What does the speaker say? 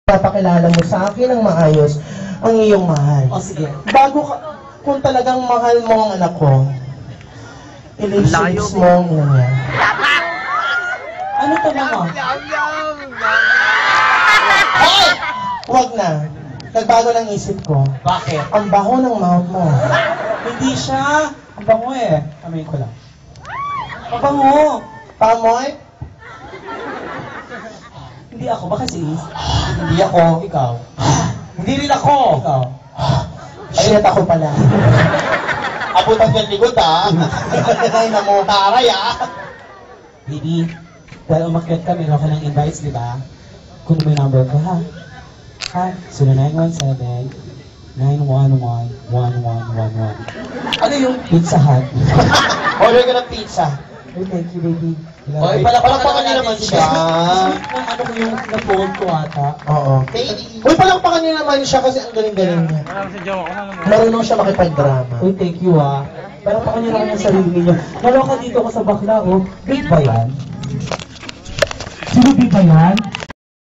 Papakilala mo sa akin ng maayos ang iyong mahal. O sige. Bago ka, kung talagang mahal mo ang anak ko, ilisilis mo ang ina niya. Ano to mga? Hoy! Huwag na. Nagbago ng isip ko. Bakit? Ang baho ng mouth mo. Hindi siya. Ang bango eh. Kamayin ko lang. Ang bango. Pamoy? Hindi ako. Baka si Is. Hindi ako. Ikaw. Hindi rin ako. Ikaw. Shit, ako pala. Abutan yung likod, ha? Ay, namo. Taray, ha? Baby, dahil umakyat ka, meron ka ng invites, di ba? Kunin mo yung number ko, ha? Ha? So, 917-911-1111. Ano yung Pizza Hut. Order ka ng pizza. Oh, thank you, baby. Oy, palakpakan niyo naman siya. Ano ko yung na-phone ko ata? Oo. Uy, palakpakan niyo naman siya kasi ang galing-galing niya. Marunong siya makipag-drama. Uy, thank you, ha? Parang pa kanya naman yung sarili niyo. Naloka dito ko sa bakla, oh. Big ba yan? Sino big ba yan?